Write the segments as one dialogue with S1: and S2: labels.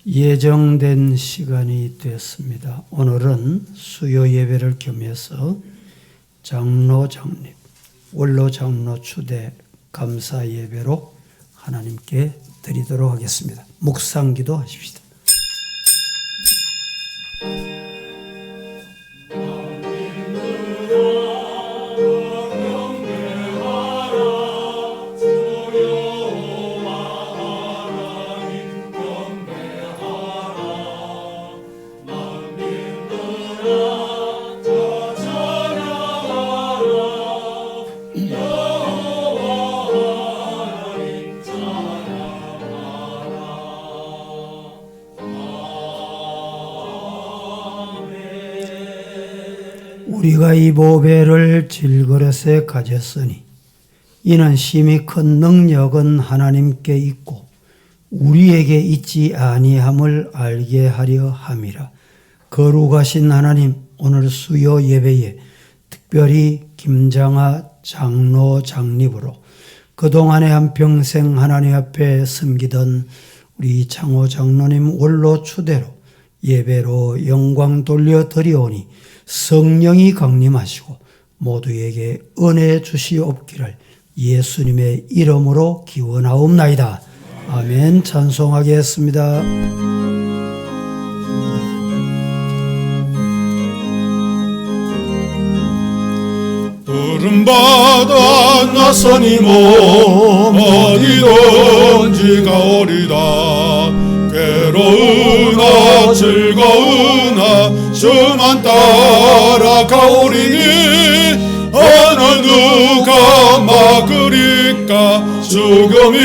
S1: 예정된 시간이 되었습니다. 오늘은 수요 예배를 겸해서 장로 장립, 원로 장로 추대 감사 예배로 하나님께 드리도록 하겠습니다. 묵상 기도하십시다. 우리가 이 보배를 질그릇에 가졌으니 이는 심히 큰 능력은 하나님께 있고 우리에게 있지 아니함을 알게 하려 함이라. 거룩하신 하나님, 오늘 수요 예배에 특별히 김장하 장로 장립으로 그동안에 한평생 하나님 앞에 섬기던 우리 장호 장로님 원로 추대로 예배로 영광 돌려 드리오니 성령이 강림하시고 모두에게 은혜 주시옵기를 예수님의 이름으로 기원하옵나이다. 아멘. 찬송하겠습니다.
S2: 푸른바다 낯선 이 몸 어디든지 가오리다. 괴로우나 즐거우나 주만 따라가오리니 어느 누가 막으리까 죽음이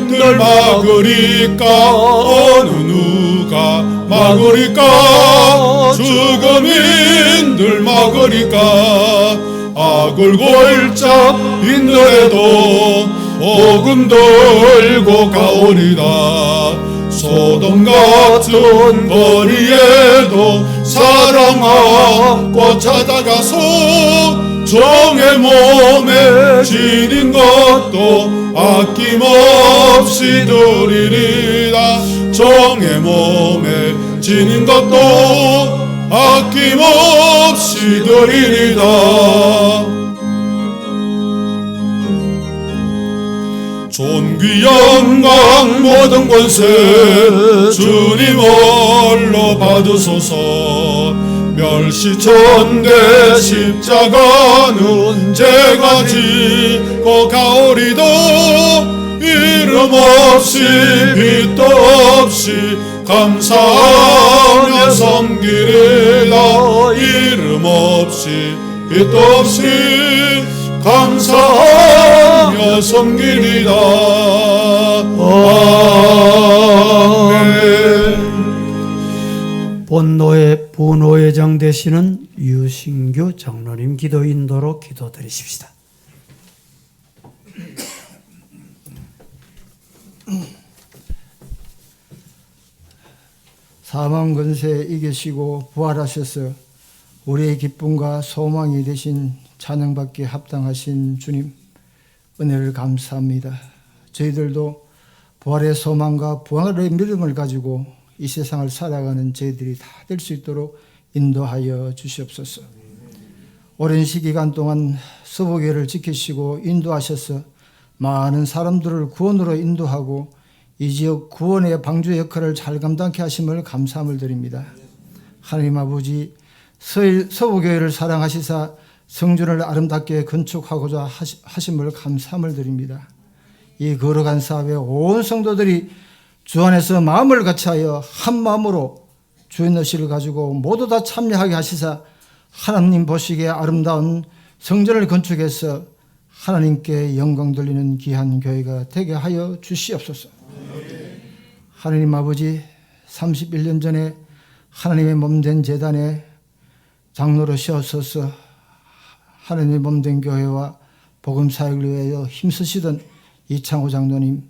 S2: 늘 막으리까 어느 누가 막으리까 죽음이 늘 막으리까 악을 골짝 인도에도 복음 들고 가오리다. 소돔 같은 거리에도 사랑 안고 찾아가서 종의 몸에 지닌 것도 아낌없이 드리리라. 종의 몸에 지닌 것도 아낌없이 드리리라. 존귀 영광 모든 권세 주님 홀로 받으소서. 멸시천대 십자가는 제가 지고 가오리도 이름 없이 빛도 없이 감사하며 섬기리라. 이름 없이 빛도 없이 감사하며 섬기리라. 아멘.
S1: 본노회장 되시는 유신규 장로님 기도 인도로 기도드리십시다.
S3: 사망 권세 이기시고 부활하셔서 우리의 기쁨과 소망이 되신 찬양받기에 합당하신 주님, 은혜를 감사합니다. 저희들도 부활의 소망과 부활의 믿음을 가지고 이 세상을 살아가는 저희들이 다 될 수 있도록 인도하여 주시옵소서. 오랜 시기간 동안 서부교회를 지키시고 인도하셔서 많은 사람들을 구원으로 인도하고 이 지역 구원의 방주 역할을 잘 감당케 하심을 감사함을 드립니다. 하나님 아버지, 서부교회를 사랑하시사 성전을 아름답게 건축하고자 하심을 감사함을 드립니다. 이 거룩한 사업에 온 성도들이 주 안에서 마음을 같이하여 한 마음으로 주의 너시를 가지고 모두 다 참여하게 하시사 하나님 보시기에 아름다운 성전을 건축해서 하나님께 영광 돌리는 귀한 교회가 되게 하여 주시옵소서. 하나님 아버지, 31년 전에 하나님의 몸된 제단에 장로로 세워서서 하나님의 몸된 교회와 복음 사역을 위하여 힘쓰시던 이창호 장로님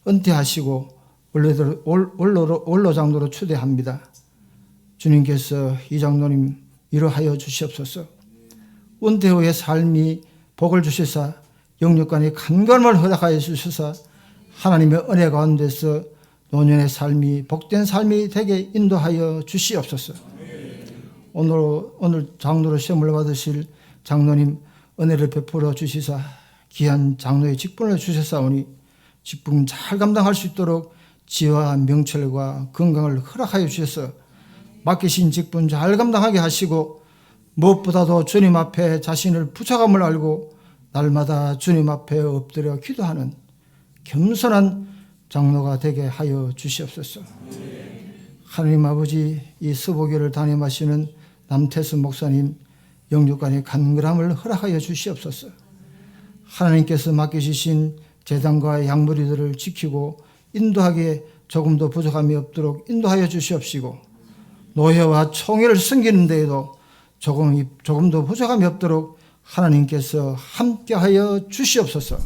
S3: 은퇴하시고 원로 장로로 추대합니다. 주님께서 이 장로님 위로하여 주시옵소서. 은퇴 후의 삶이 복을 주시사 영육간의 간감을 허락하여 주셔서 하나님의 은혜 가운데서 노년의 삶이 복된 삶이 되게 인도하여 주시옵소서. 오늘 장로로 시험을 받으실 장로님 은혜를 베풀어 주시사 귀한 장로의 직분을 주셨사오니 직분 잘 감당할 수 있도록 지혜와 명철과 건강을 허락하여 주셔서 맡기신 직분 잘 감당하게 하시고 무엇보다도 주님 앞에 자신을 부족함을 알고 날마다 주님 앞에 엎드려 기도하는 겸손한 장로가 되게 하여 주시옵소서. 하나님 아버지, 이 서보교를 담임하시는 남태수 목사님 영육간의 간결함을 허락하여 주시옵소서. 하나님께서 맡기신 제단과 양무리들을 지키고 인도하기에 조금도 부족함이 없도록 인도하여 주시옵시고 노예와 총회를 섬기는 데에도 조금도 부족함이 없도록 하나님께서 함께하여 주시옵소서.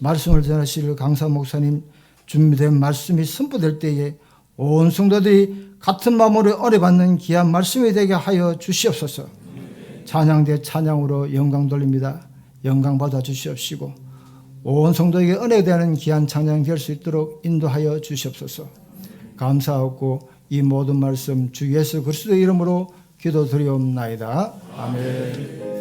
S3: 말씀을 전하실 강사 목사님 준비된 말씀이 선포될 때에 온 성도들이 같은 마음으로 은혜받는 귀한 말씀이 되게 하여 주시옵소서. 찬양대 찬양으로 영광 돌립니다. 영광 받아 주시옵시고 온 성도에게 은혜되는 귀한 찬양이 될 수 있도록 인도하여 주시옵소서. 감사하고 이 모든 말씀 주 예수 그리스도의 이름으로 기도드리옵나이다. 아멘.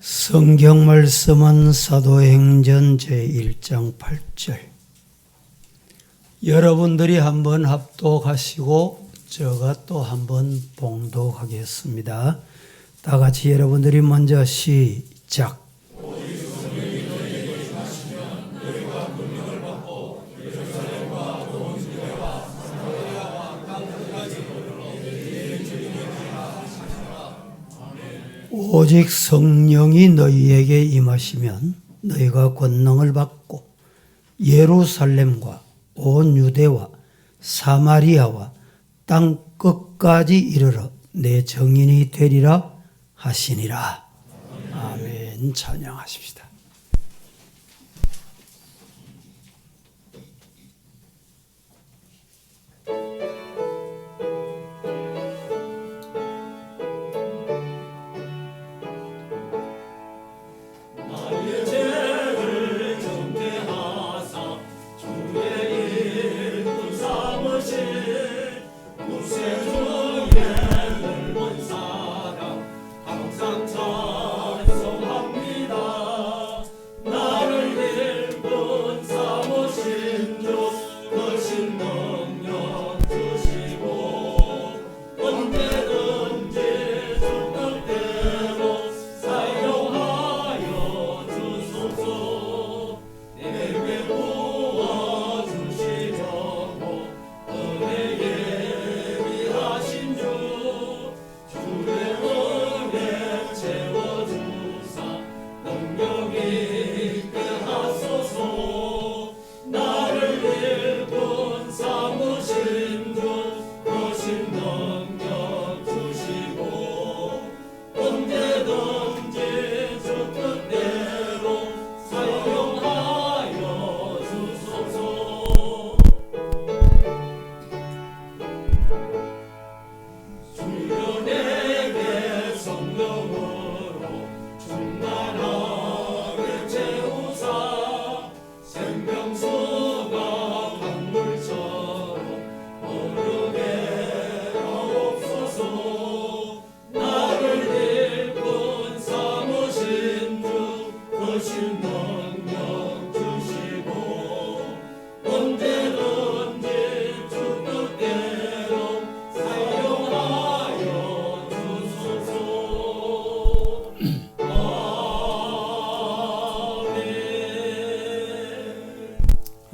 S1: 성경 말씀은 사도행전 제1장 8절. 여러분들이 한번 합독하시고 제가 또 한번 봉독하겠습니다. 다 같이 여러분들이 먼저 시작. 오직 성령이 너희에게 임하시면 너희가 권능을 받고 예루살렘과 온 유대와 사마리아와 땅 끝까지 이르러 내 증인이 되리라 하시니라. 아멘. 찬양하십시다.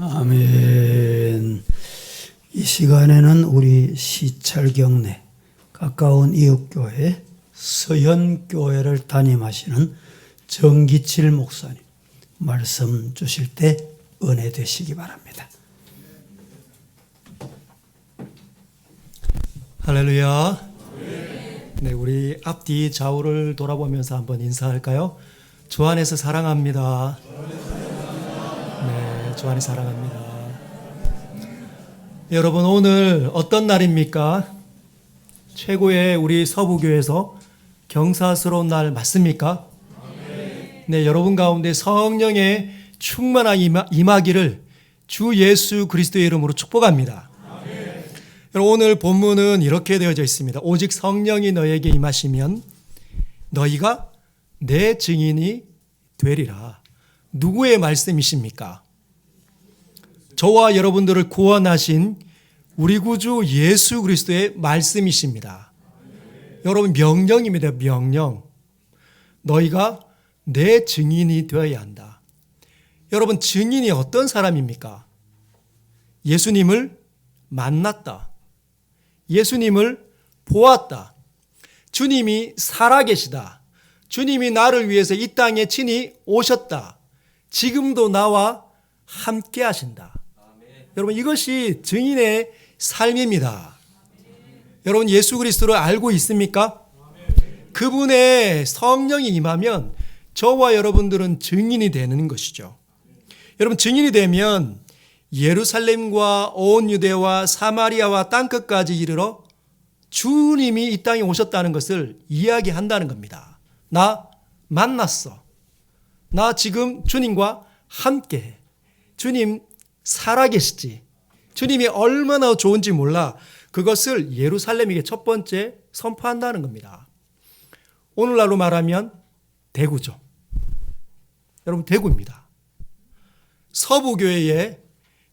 S1: 아멘. 이 시간에는 우리 시찰 경내 가까운 이웃교회 서현교회를 담임하시는 정기칠 목사님 말씀 주실 때 은혜 되시기 바랍니다.
S4: 할렐루야. 네, 우리 앞뒤 좌우를 돌아보면서 한번 인사할까요? 주 안에서 사랑합니다. 네, 주 안에 사랑합니다. 여러분, 오늘 어떤 날입니까? 최고의 우리 서부교회에서 경사스러운 날 맞습니까? 네, 여러분 가운데 성령의 충만한 임하기를 주 예수 그리스도의 이름으로 축복합니다. 여러분, 오늘 본문은 이렇게 되어져 있습니다. 오직 성령이 너에게 임하시면 너희가 내 증인이 되리라. 누구의 말씀이십니까? 저와 여러분들을 구원하신 우리 구주 예수 그리스도의 말씀이십니다. 여러분, 명령입니다. 명령. 너희가 내 증인이 되어야 한다. 여러분, 증인이 어떤 사람입니까? 예수님을 만났다. 예수님을 보았다. 주님이 살아계시다. 주님이 나를 위해서 이 땅에 친히 오셨다. 지금도 나와 함께 하신다. 여러분, 이것이 증인의 삶입니다. 여러분, 예수 그리스도를 알고 있습니까? 그분의 성령이 임하면 저와 여러분들은 증인이 되는 것이죠. 여러분, 증인이 되면 예루살렘과 온 유대와 사마리아와 땅끝까지 이르러 주님이 이 땅에 오셨다는 것을 이야기한다는 겁니다. 나 만났어. 나 지금 주님과 함께해. 주님 살아계시지. 주님이 얼마나 좋은지 몰라. 그것을 예루살렘에게 첫 번째 선포한다는 겁니다. 오늘날로 말하면 대구죠. 여러분, 대구입니다. 서부교회에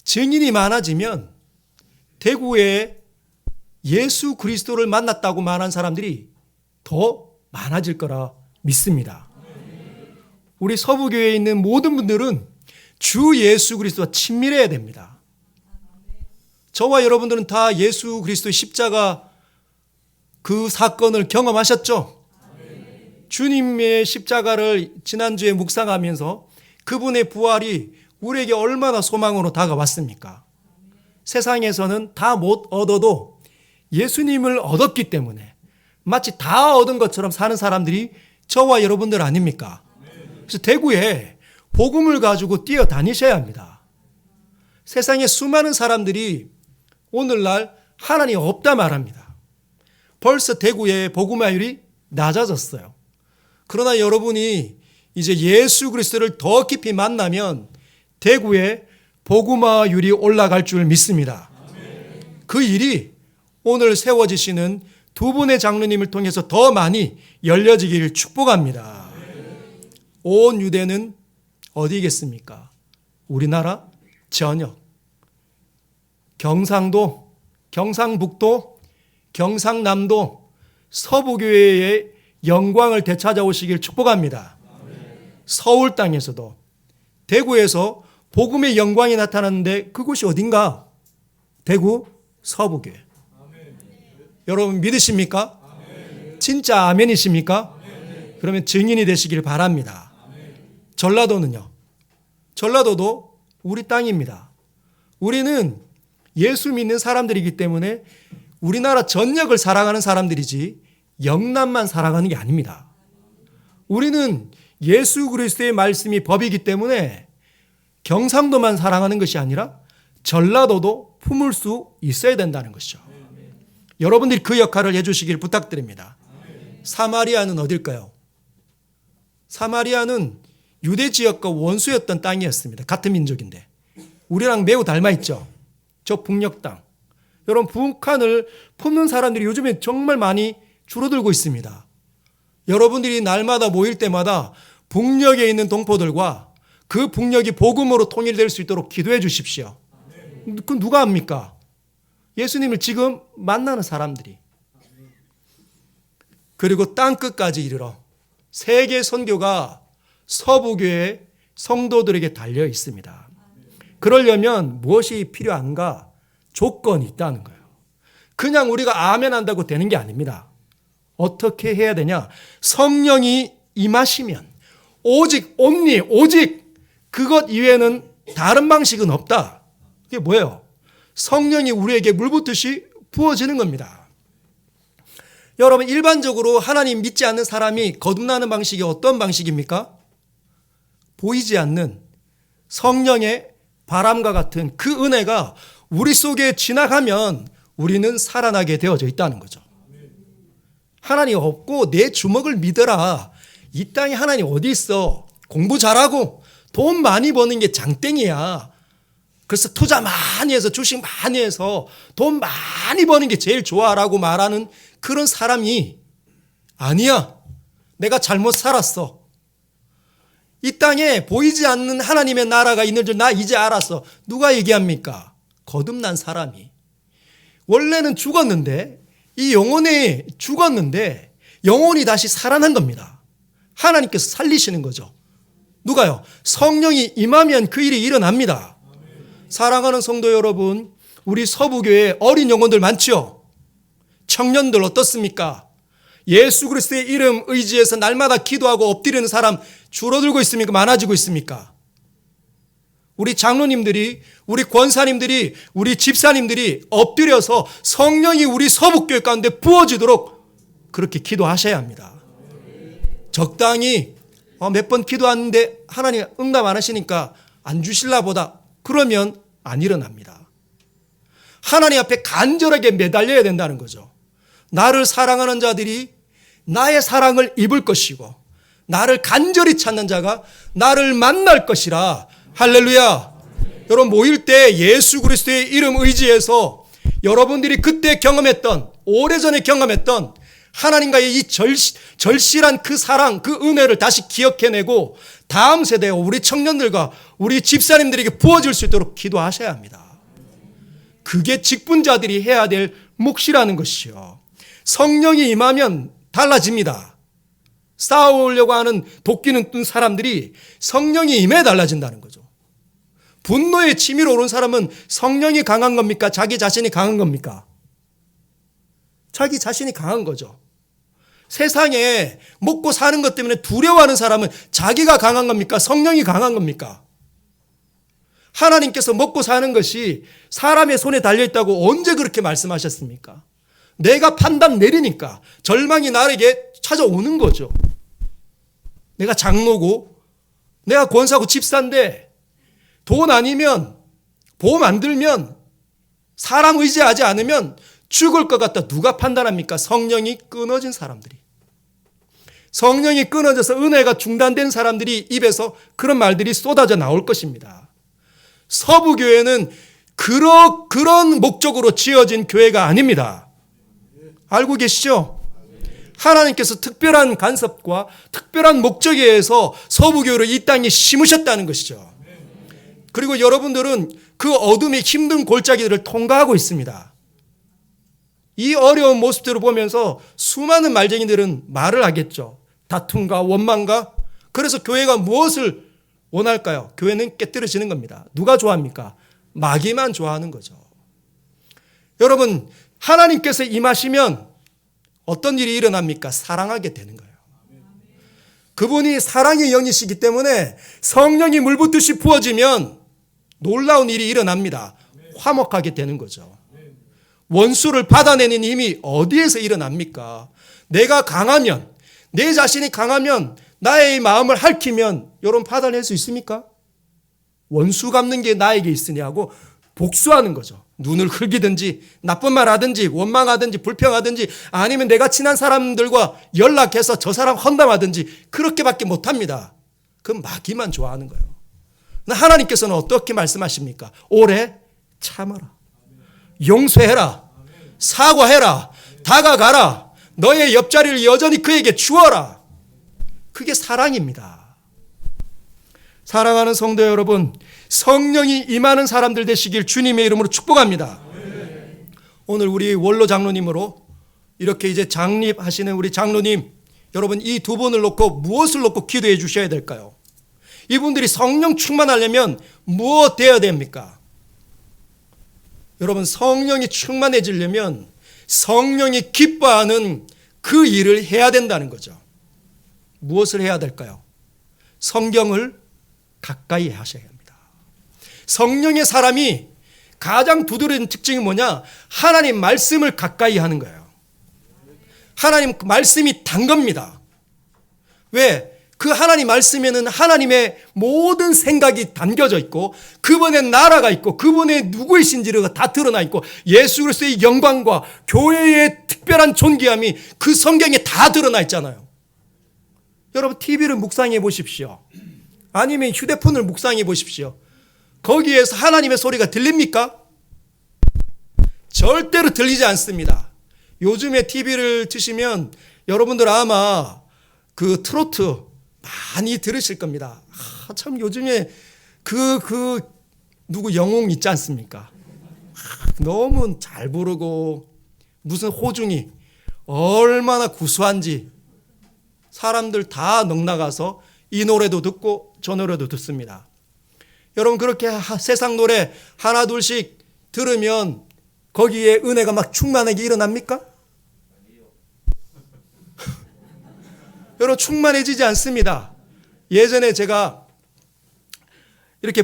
S4: 증인이 많아지면 대구에 예수 그리스도를 만났다고 말한 사람들이 더 많아질 거라 믿습니다. 우리 서부교회에 있는 모든 분들은 주 예수 그리스도와 친밀해야 됩니다. 저와 여러분들은 다 예수 그리스도의 십자가 그 사건을 경험하셨죠? 주님의 십자가를 지난주에 묵상하면서 그분의 부활이 우리에게 얼마나 소망으로 다가왔습니까? 세상에서는 다 못 얻어도 예수님을 얻었기 때문에 마치 다 얻은 것처럼 사는 사람들이 저와 여러분들 아닙니까? 그래서 대구에 복음을 가지고 뛰어다니셔야 합니다. 세상에 수많은 사람들이 오늘날 하나님 없다 말합니다. 벌써 대구의 복음화율이 낮아졌어요. 그러나 여러분이 이제 예수 그리스도를 더 깊이 만나면 대구의 복음화율이 올라갈 줄 믿습니다. 그 일이 오늘 세워지시는 두 분의 장로님을 통해서 더 많이 열려지기를 축복합니다. 온 유대는 어디겠습니까? 우리나라 전역, 경상도, 경상북도, 경상남도, 서부교회의 영광을 되찾아오시길 축복합니다. 서울 땅에서도 대구에서 복음의 영광이 나타났는데 그곳이 어딘가? 대구 서부교회. 여러분 믿으십니까? 진짜 아멘이십니까? 그러면 증인이 되시길 바랍니다. 전라도는요? 전라도도 우리 땅입니다. 우리는 예수 믿는 사람들이기 때문에 우리나라 전역을 사랑하는 사람들이지 영남만 사랑하는 게 아닙니다. 우리는 예수 그리스도의 말씀이 법이기 때문에 경상도만 사랑하는 것이 아니라 전라도도 품을 수 있어야 된다는 것이죠. 여러분들이 그 역할을 해주시길 부탁드립니다. 사마리아는 어딜까요? 사마리아는 유대 지역과 원수였던 땅이었습니다. 같은 민족인데 우리랑 매우 닮아있죠. 저 북녘 땅. 여러분, 북한을 품는 사람들이 요즘에 정말 많이 줄어들고 있습니다. 여러분들이 날마다 모일 때마다 북녘에 있는 동포들과 그 북녘이 복음으로 통일될 수 있도록 기도해 주십시오. 그 누가 합니까? 예수님을 지금 만나는 사람들이. 그리고 땅끝까지 이르러 세계 선교가 서부교회 성도들에게 달려 있습니다. 그러려면 무엇이 필요한가? 조건이 있다는 거예요. 그냥 우리가 아멘 한다고 되는 게 아닙니다. 어떻게 해야 되냐? 성령이 임하시면 오직 오직 그것 이외에는 다른 방식은 없다. 그게 뭐예요? 성령이 우리에게 물 붓듯이 부어지는 겁니다. 여러분, 일반적으로 하나님 믿지 않는 사람이 거듭나는 방식이 어떤 방식입니까? 보이지 않는 성령의 바람과 같은 그 은혜가 우리 속에 지나가면 우리는 살아나게 되어져 있다는 거죠. 하나님 없고 내 주먹을 믿어라. 이 땅에 하나님 어디 있어? 공부 잘하고 돈 많이 버는 게 장땡이야. 그래서 투자 많이 해서 주식 많이 해서 돈 많이 버는 게 제일 좋아라고 말하는 그런 사람이 아니야. 내가 잘못 살았어. 이 땅에 보이지 않는 하나님의 나라가 있는 줄 나 이제 알았어. 누가 얘기합니까? 거듭난 사람이. 원래는 죽었는데 이 영혼이 죽었는데 영혼이 다시 살아난 겁니다. 하나님께서 살리시는 거죠. 누가요? 성령이 임하면 그 일이 일어납니다. 사랑하는 성도 여러분, 우리 서부교회 어린 영혼들 많죠? 청년들 어떻습니까? 예수 그리스도의 이름 의지해서 날마다 기도하고 엎드리는 사람 줄어들고 있습니까? 많아지고 있습니까? 우리 장로님들이, 우리 권사님들이, 우리 집사님들이 엎드려서 성령이 우리 서북교회 가운데 부어지도록 그렇게 기도하셔야 합니다. 적당히 몇 번 기도하는데 하나님 응답 안 하시니까 안 주실라 보다 그러면 안 일어납니다. 하나님 앞에 간절하게 매달려야 된다는 거죠. 나를 사랑하는 자들이 나의 사랑을 입을 것이고 나를 간절히 찾는 자가 나를 만날 것이라. 할렐루야. 여러분 모일 때 예수 그리스도의 이름 의지해서 여러분들이 그때 경험했던, 오래전에 경험했던 하나님과의 이 절실한 그 사랑, 그 은혜를 다시 기억해내고 다음 세대 우리 청년들과 우리 집사님들에게 부어질 수 있도록 기도하셔야 합니다. 그게 직분자들이 해야 될 몫이라는 것이요. 성령이 임하면 달라집니다. 싸우려고 하는 도끼는 뜬 사람들이 성령이 임해 달라진다는 거죠. 분노의 치밀어 오른 사람은 성령이 강한 겁니까? 자기 자신이 강한 겁니까? 자기 자신이 강한 거죠. 세상에 먹고 사는 것 때문에 두려워하는 사람은 자기가 강한 겁니까? 성령이 강한 겁니까? 하나님께서 먹고 사는 것이 사람의 손에 달려있다고 언제 그렇게 말씀하셨습니까? 내가 판단 내리니까 절망이 나에게 찾아오는 거죠. 내가 장로고 내가 권사고 집사인데 돈 아니면 보험 안 들면 사람 의지하지 않으면 죽을 것 같다. 누가 판단합니까? 성령이 끊어진 사람들이. 성령이 끊어져서 은혜가 중단된 사람들이 입에서 그런 말들이 쏟아져 나올 것입니다. 서부교회는 그런 목적으로 지어진 교회가 아닙니다. 알고 계시죠? 하나님께서 특별한 간섭과 특별한 목적에 의해서 서부교회를 이 땅에 심으셨다는 것이죠. 그리고 여러분들은 그 어둠의 힘든 골짜기들을 통과하고 있습니다. 이 어려운 모습들을 보면서 수많은 말쟁이들은 말을 하겠죠. 다툼과 원망과. 그래서 교회가 무엇을 원할까요? 교회는 깨뜨려지는 겁니다. 누가 좋아합니까? 마귀만 좋아하는 거죠. 여러분, 하나님께서 임하시면 어떤 일이 일어납니까? 사랑하게 되는 거예요. 그분이 사랑의 영이시기 때문에 성령이 물붓듯이 부어지면 놀라운 일이 일어납니다. 화목하게 되는 거죠. 원수를 받아내는 힘이 어디에서 일어납니까? 내가 강하면, 내 자신이 강하면, 나의 마음을 핥히면 여러분 받아낼 수 있습니까? 원수 갚는 게 나에게 있으냐고 복수하는 거죠. 눈을 흘기든지 나쁜 말 하든지 원망하든지 불평하든지 아니면 내가 친한 사람들과 연락해서 저 사람 헌담하든지 그렇게밖에 못합니다. 그건 마귀만 좋아하는 거예요. 하나님께서는 어떻게 말씀하십니까? 오래 참아라. 용서해라. 사과해라. 다가가라. 너의 옆자리를 여전히 그에게 주어라. 그게 사랑입니다. 사랑하는 성도 여러분, 성령이 임하는 사람들 되시길 주님의 이름으로 축복합니다. 오늘 우리 원로 장로님으로 이렇게 이제 장립하시는 우리 장로님, 여러분 이 두 분을 놓고 무엇을 놓고 기도해 주셔야 될까요? 이분들이 성령 충만하려면 무엇 되어야 됩니까? 여러분 성령이 충만해지려면 성령이 기뻐하는 그 일을 해야 된다는 거죠. 무엇을 해야 될까요? 성경을 가까이 하셔야 합니다. 성령의 사람이 가장 두드러진 특징이 뭐냐? 하나님 말씀을 가까이 하는 거예요. 하나님 말씀이 단 겁니다. 왜? 그 하나님 말씀에는 하나님의 모든 생각이 담겨져 있고 그분의 나라가 있고 그분의 누구이신지가 다 드러나 있고 예수 그리스도의 영광과 교회의 특별한 존귀함이 그 성경에 다 드러나 있잖아요. 여러분 TV를 묵상해 보십시오. 아니면 휴대폰을 묵상해 보십시오. 거기에서 하나님의 소리가 들립니까? 절대로 들리지 않습니다. 요즘에 TV를 트시면 여러분들 아마 그 트로트 많이 들으실 겁니다. 참 요즘에 누구 영웅 있지 않습니까? 너무 잘 부르고 무슨 호중이 얼마나 구수한지 사람들 다 넉나가서 이 노래도 듣고 저 노래도 듣습니다. 여러분 그렇게 세상 노래 하나 둘씩 들으면 거기에 은혜가 막 충만하게 일어납니까? 여러분 충만해지지 않습니다. 예전에 제가 이렇게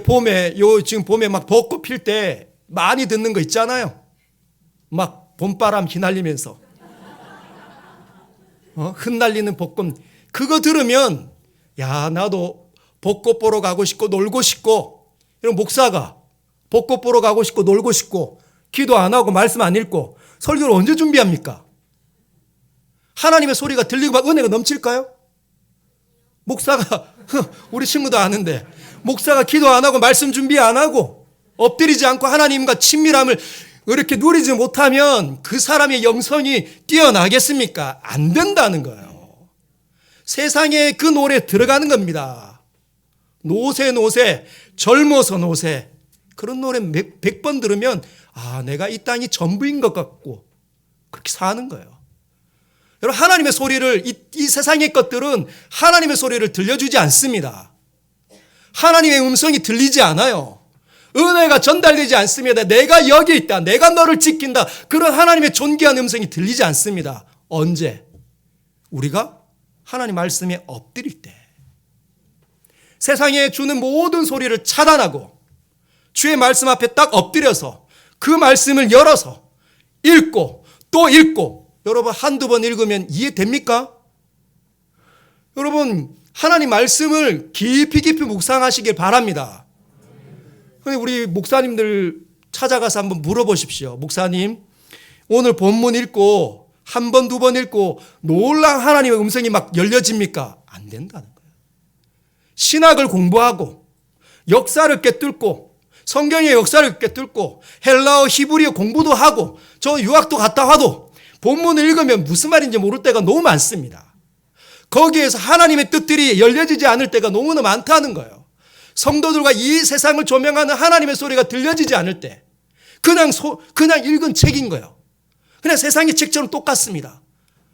S4: 지금 봄에 막 벚꽃 필 때 많이 듣는 거 있잖아요. 막 봄바람 휘날리면서 흩날리는 벚꽃 그거 들으면 야 나도 벚꽃 보러 가고 싶고 놀고 싶고 이런 목사가 벚꽃 보러 가고 싶고 놀고 싶고 기도 안 하고 말씀 안 읽고 설교를 언제 준비합니까? 하나님의 소리가 들리고 막 은혜가 넘칠까요? 목사가 우리 친구도 아는데 목사가 기도 안 하고 말씀 준비 안 하고 엎드리지 않고 하나님과 친밀함을 이렇게 누리지 못하면 그 사람의 영성이 뛰어나겠습니까? 안 된다는 거예요. 세상에 그 노래 들어가는 겁니다. 노새 젊어서 노새 그런 노래 100번 들으면 내가 이 땅이 전부인 것 같고 그렇게 사는 거예요. 여러분 하나님의 소리를 이 세상의 것들은 하나님의 소리를 들려주지 않습니다. 하나님의 음성이 들리지 않아요. 은혜가 전달되지 않습니다. 내가 여기 있다. 내가 너를 지킨다. 그런 하나님의 존귀한 음성이 들리지 않습니다. 언제? 우리가 하나님 말씀에 엎드릴 때. 세상에 주는 모든 소리를 차단하고 주의 말씀 앞에 딱 엎드려서 그 말씀을 열어서 읽고 또 읽고 여러분 한두 번 읽으면 이해됩니까? 여러분 하나님 말씀을 깊이 묵상하시길 바랍니다. 우리 목사님들 찾아가서 한번 물어보십시오. 목사님 오늘 본문 읽고 한 번 두 번 읽고 놀라운 하나님의 음성이 막 열려집니까? 안 된다는 거예요. 신학을 공부하고 역사를 꿰뚫고 성경의 역사를 꿰뚫고 헬라어 히브리어 공부도 하고 저 유학도 갔다 와도 본문을 읽으면 무슨 말인지 모를 때가 너무 많습니다. 거기에서 하나님의 뜻들이 열려지지 않을 때가 너무나 많다는 거예요. 성도들과 이 세상을 조명하는 하나님의 소리가 들려지지 않을 때 그냥 읽은 책인 거예요. 그냥 세상의 책처럼 똑같습니다.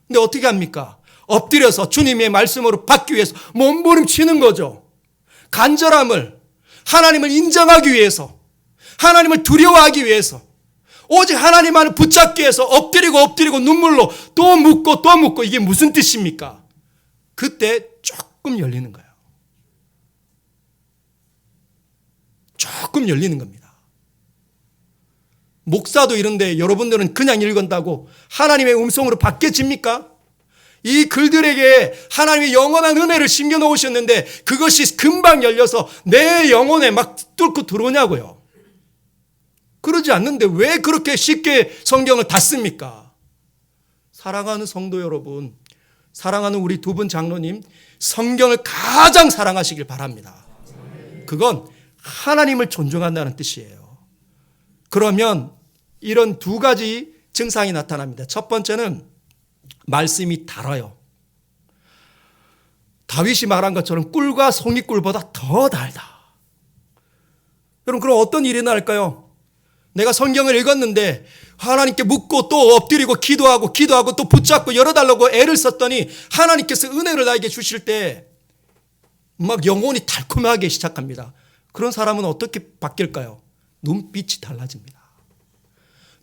S4: 근데 어떻게 합니까? 엎드려서 주님의 말씀으로 받기 위해서 몸부림치는 거죠. 간절함을 하나님을 인정하기 위해서 하나님을 두려워하기 위해서 오직 하나님만을 붙잡기 위해서 엎드리고 눈물로 또 묻고 이게 무슨 뜻입니까? 그때 조금 열리는 거예요. 조금 열리는 겁니다. 목사도 이런데 여러분들은 그냥 읽은다고 하나님의 음성으로 바뀌어집니까? 이 글들에게 하나님의 영원한 은혜를 심겨놓으셨는데 그것이 금방 열려서 내 영혼에 막 뚫고 들어오냐고요. 그러지 않는데 왜 그렇게 쉽게 성경을 닫습니까? 사랑하는 성도 여러분, 사랑하는 우리 두 분 장로님, 성경을 가장 사랑하시길 바랍니다. 그건 하나님을 존중한다는 뜻이에요. 그러면 이런 두 가지 증상이 나타납니다. 첫 번째는 말씀이 달아요. 다윗이 말한 것처럼 꿀과 송이꿀보다 더 달다. 여러분 그럼 어떤 일이 날까요? 내가 성경을 읽었는데 하나님께 묻고 또 엎드리고 기도하고 또 붙잡고 열어달라고 애를 썼더니 하나님께서 은혜를 나에게 주실 때 막 영혼이 달콤하게 시작합니다. 그런 사람은 어떻게 바뀔까요? 눈빛이 달라집니다.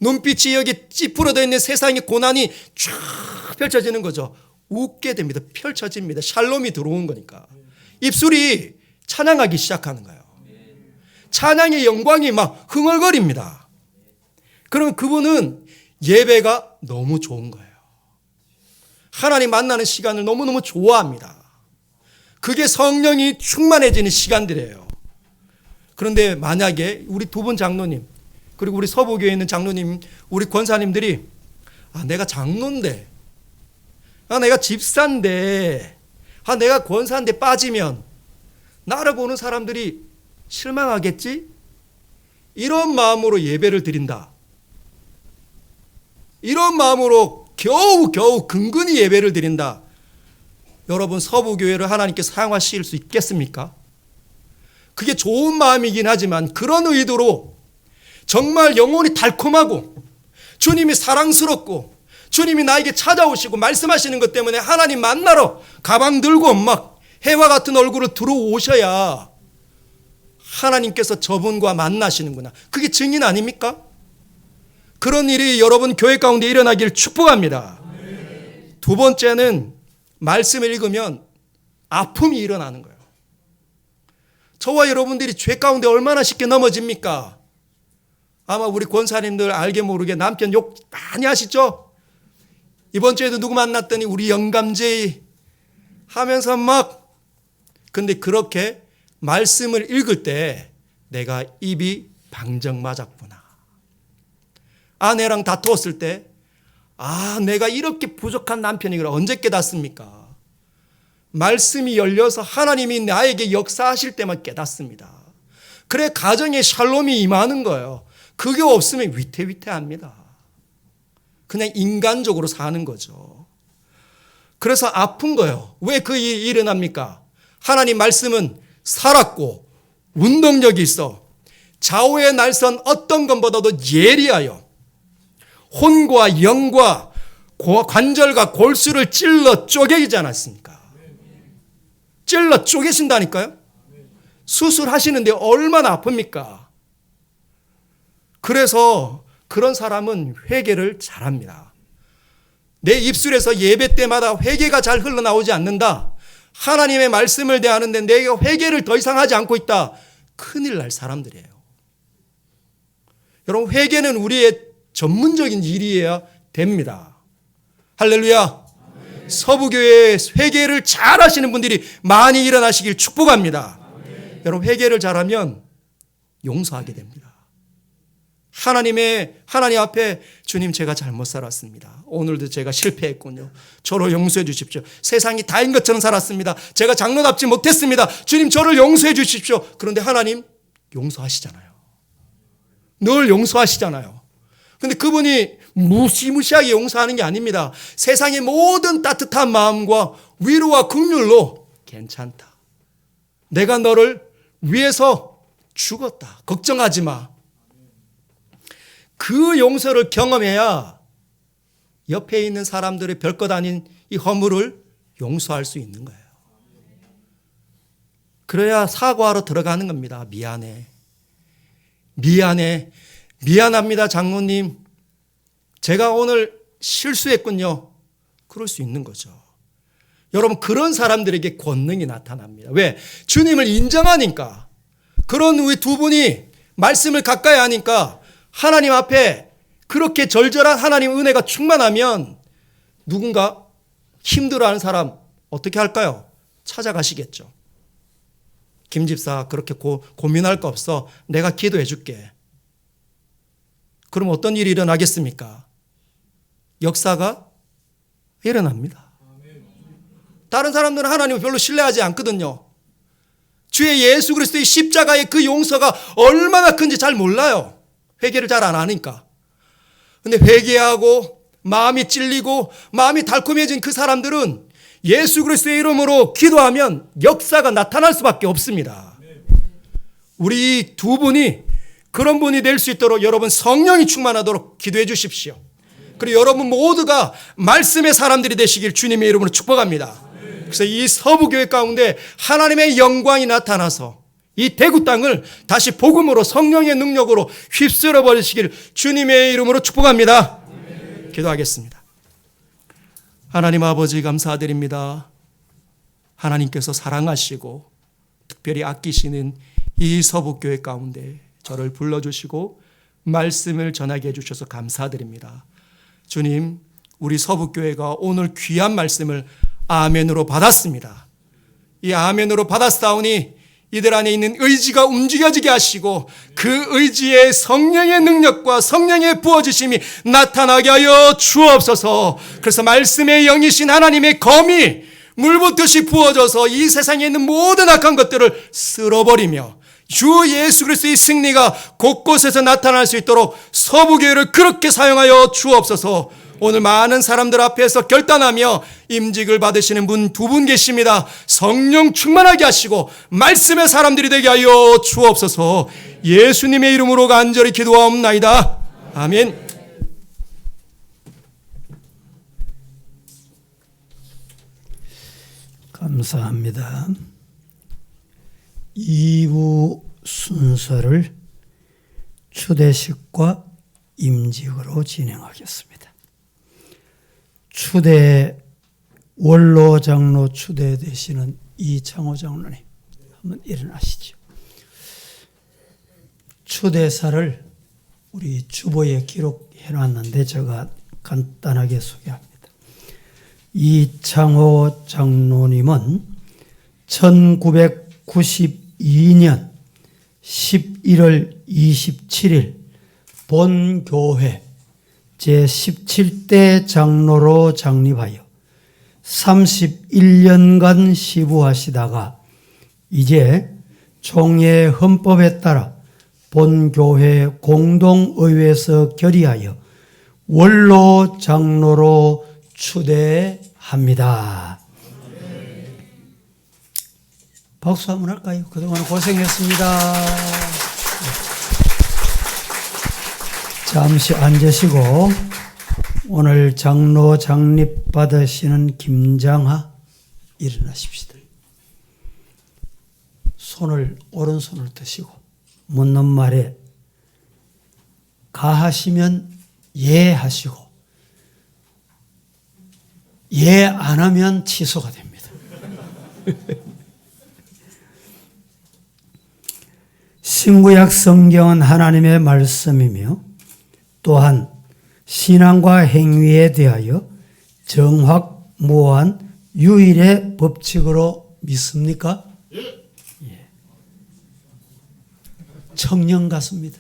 S4: 눈빛이 여기 찌푸려져 있는 세상의 고난이 쫙 펼쳐지는 거죠. 웃게 됩니다. 펼쳐집니다. 샬롬이 들어온 거니까. 입술이 찬양하기 시작하는 거예요. 찬양의 영광이 막 흥얼거립니다. 그러면 그분은 예배가 너무 좋은 거예요. 하나님 만나는 시간을 너무너무 좋아합니다. 그게 성령이 충만해지는 시간들이에요. 그런데 만약에 우리 두 분 장로님, 그리고 우리 서부교회에 있는 장로님, 우리 권사님들이 내가 장로인데, 내가 집사인데, 내가 권사인데 빠지면 나를 보는 사람들이 실망하겠지? 이런 마음으로 예배를 드린다. 이런 마음으로 겨우 근근히 예배를 드린다. 여러분, 서부교회를 하나님께 사용하실 수 있겠습니까? 그게 좋은 마음이긴 하지만 그런 의도로 정말 영혼이 달콤하고 주님이 사랑스럽고 주님이 나에게 찾아오시고 말씀하시는 것 때문에 하나님 만나러 가방 들고 막 해와 같은 얼굴을 들어오셔야 하나님께서 저분과 만나시는구나. 그게 증인 아닙니까? 그런 일이 여러분 교회 가운데 일어나길 축복합니다. 두 번째는 말씀을 읽으면 아픔이 일어나는 거예요. 저와 여러분들이 죄 가운데 얼마나 쉽게 넘어집니까? 아마 우리 권사님들 알게 모르게 남편 욕 많이 하시죠? 이번 주에도 누구 만났더니 우리 영감제이 하면서 막, 근데 그렇게 말씀을 읽을 때 내가 입이 방정 맞았구나. 아내랑 다투었을 때 내가 이렇게 부족한 남편이구나. 언제 깨닫습니까? 말씀이 열려서 하나님이 나에게 역사하실 때만 깨닫습니다. 그래 가정에 샬롬이 임하는 거예요. 그게 없으면 위태위태합니다. 그냥 인간적으로 사는 거죠. 그래서 아픈 거예요. 왜 그 일이 일어납니까? 하나님 말씀은 살았고 운동력이 있어 좌우의 날선 어떤 것보다도 예리하여 혼과 영과 관절과 골수를 찔러 쪼개지 않았습니까? 찔러 쪼개신다니까요? 수술하시는데 얼마나 아픕니까? 그래서 그런 사람은 회개를 잘합니다. 내 입술에서 예배 때마다 회개가 잘 흘러나오지 않는다. 하나님의 말씀을 대하는데 내가 회개를 더 이상 하지 않고 있다. 큰일 날 사람들이에요. 여러분, 회개는 우리의 전문적인 일이어야 됩니다. 할렐루야. 서부교회에 회개를 잘 하시는 분들이 많이 일어나시길 축복합니다. 여러분, 회개를 잘하면 용서하게 됩니다. 하나님 앞에 주님, 제가 잘못 살았습니다. 오늘도 제가 실패했군요. 저를 용서해 주십시오. 세상이 다인 것처럼 살았습니다. 제가 장로답지 못했습니다. 주님, 저를 용서해 주십시오. 그런데 하나님 용서하시잖아요. 늘 용서하시잖아요. 근데 그분이 무시무시하게 용서하는 게 아닙니다. 세상의 모든 따뜻한 마음과 위로와 긍휼로 괜찮다. 내가 너를 위해서 죽었다. 걱정하지 마. 그 용서를 경험해야 옆에 있는 사람들의 별것 아닌 이 허물을 용서할 수 있는 거예요. 그래야 사과하러 들어가는 겁니다. 미안합니다, 장로님. 제가 오늘 실수했군요. 그럴 수 있는 거죠. 여러분, 그런 사람들에게 권능이 나타납니다. 왜? 주님을 인정하니까. 그런 우리 두 분이 말씀을 가까이 하니까 하나님 앞에 그렇게 절절한 하나님 은혜가 충만하면 누군가 힘들어하는 사람 어떻게 할까요? 찾아가시겠죠. 김 집사, 그렇게 고민할 거 없어. 내가 기도해 줄게. 그럼 어떤 일이 일어나겠습니까? 역사가 일어납니다. 다른 사람들은 하나님을 별로 신뢰하지 않거든요. 주의 예수 그리스도의 십자가의 그 용서가 얼마나 큰지 잘 몰라요. 회개를 잘 안 하니까. 근데 회개하고 마음이 찔리고 마음이 달콤해진 그 사람들은 예수 그리스도의 이름으로 기도하면 역사가 나타날 수밖에 없습니다. 우리 두 분이 그런 분이 될 수 있도록 여러분 성령이 충만하도록 기도해 주십시오. 그리고 여러분 모두가 말씀의 사람들이 되시길 주님의 이름으로 축복합니다. 그래서 이 서부교회 가운데 하나님의 영광이 나타나서 이 대구 땅을 다시 복음으로 성령의 능력으로 휩쓸어 버리시길 주님의 이름으로 축복합니다. 기도하겠습니다. 하나님 아버지, 감사드립니다. 하나님께서 사랑하시고 특별히 아끼시는 이 서부교회 가운데 저를 불러주시고 말씀을 전하게 해주셔서 감사드립니다. 주님, 우리 서부교회가 오늘 귀한 말씀을 아멘으로 받았습니다. 이 아멘으로 받았사오니 이들 안에 있는 의지가 움직여지게 하시고 그 의지에 성령의 능력과 성령의 부어주심이 나타나게 하여 주옵소서. 그래서 말씀의 영이신 하나님의 검이 물붓듯이 부어져서 이 세상에 있는 모든 악한 것들을 쓸어버리며 주 예수 그리스도의 승리가 곳곳에서 나타날 수 있도록 서부교회를 그렇게 사용하여 주옵소서. 오늘 많은 사람들 앞에서 결단하며 임직을 받으시는 분 두 분 계십니다. 성령 충만하게 하시고 말씀의 사람들이 되게 하여 주옵소서. 예수님의 이름으로 간절히 기도하옵나이다. 아멘.
S1: 감사합니다. 2부 순서를 추대식과 임직으로 진행하겠습니다. 추대 원로 장로 추대되시는 이창호 장로님 한번 일어나시죠. 추대사를 우리 주보에 기록해 놨는데 제가 간단하게 소개합니다. 이창호 장로님은 1992년 11월 27일 본교회 제17대 장로로 장립하여 31년간 시부하시다가 이제 총회 헌법에 따라 본교회 공동의회에서 결의하여 원로 장로로 추대합니다. 박수 한번 할까요? 그동안 고생했습니다. 잠시 앉으시고 오늘 장로 장립 받으시는 김장하 일어나십시다. 오른손을 드시고 묻는 말에 가하시면 예 하시고 예 안 하면 취소가 됩니다. 신구약 성경은 하나님의 말씀이며 또한 신앙과 행위에 대하여 정확무한 유일의 법칙으로 믿습니까? 예. 청년 같습니다.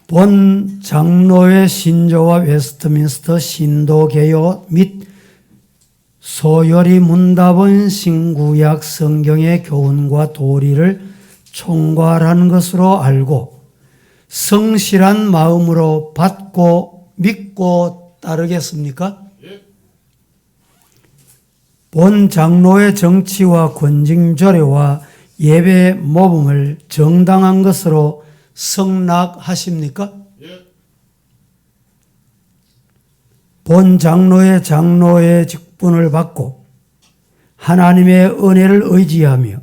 S1: 본 장로의 신조와 웨스트민스터 신도개요 및 소요리 문답은 신구약 성경의 교훈과 도리를 총괄한 것으로 알고 성실한 마음으로 받고 믿고 따르겠습니까? 본 장로의 정치와 권징조례와 예배 모범을 정당한 것으로 승낙하십니까? 본 장로의 직분을 받고 하나님의 은혜를 의지하며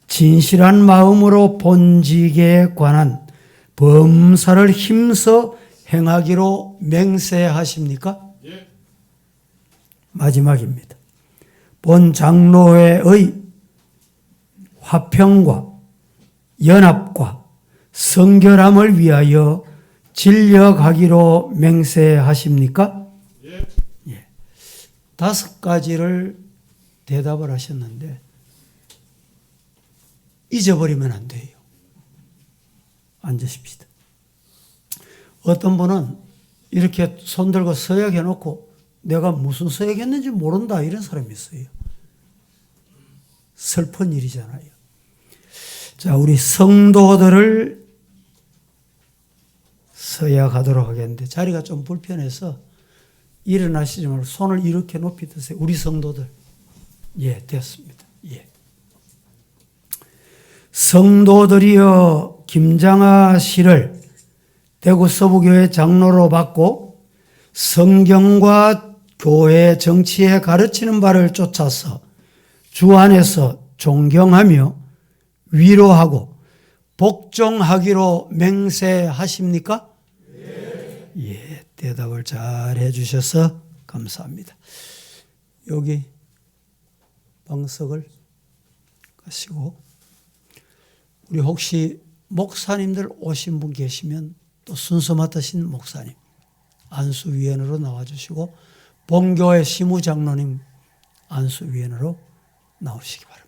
S1: 진실한 마음으로 본직에 관한 범사를 힘써 행하기로 맹세하십니까? 마지막입니다. 본 장로회의 화평과 연합과 성결함을 위하여 진력하기로 맹세하십니까? 예. 5가지를 대답을 하셨는데 잊어버리면 안 돼요. 앉으십시다. 어떤 분은 이렇게 손 들고 서약해 놓고 내가 무슨 서약했는지 모른다 이런 사람이 있어요. 슬픈 일이잖아요. 자, 우리 성도들을 서약하도록 하겠는데 자리가 좀 불편해서 일어나시지 말고 손을 이렇게 높이 드세요. 우리 성도들. 예, 됐습니다. 예. 성도들이여 김장하 씨를 대구 서부교회 장로로 받고 성경과 교회 정치에 가르치는 바를 쫓아서 주 안에서 존경하며 위로하고 복종하기로 맹세하십니까? 예, 대답을 잘 해주셔서 감사합니다. 여기 방석을 가시고 우리 혹시 목사님들 오신 분 계시면 또 순서 맡으신 목사님 안수위원으로 나와주시고 본교회 시무장로님 안수위원으로 나오시기 바랍니다.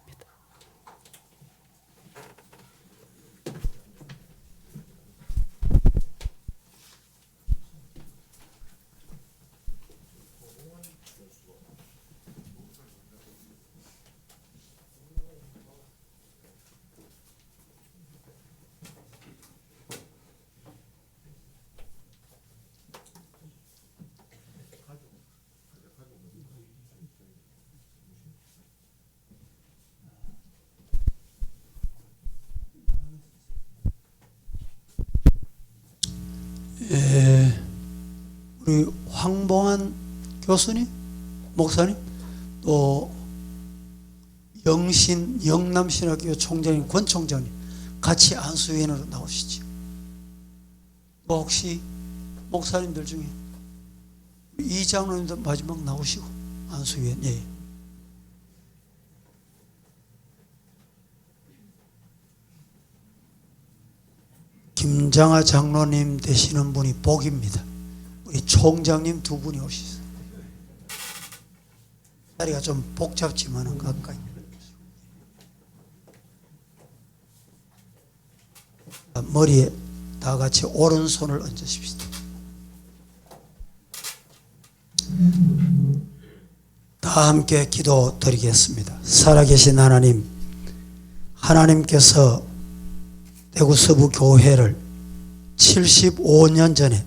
S1: 우리 황봉한 교수님, 목사님, 또 영남신학교 총장님, 권 총장님 같이 안수위원으로 나오시죠. 뭐 혹시 목사님들 중에 이 장로님도 마지막 나오시고 안수위원. 예. 김장하 장로님 되시는 분이 복입니다. 우리 총장님 두 분이 오시죠. 자리가 좀 복잡지만은 가까이. 머리에 다 같이 오른손을 얹으십시다. 다 함께 기도 드리겠습니다. 살아계신 하나님, 하나님께서 대구 서부 교회를 75년 전에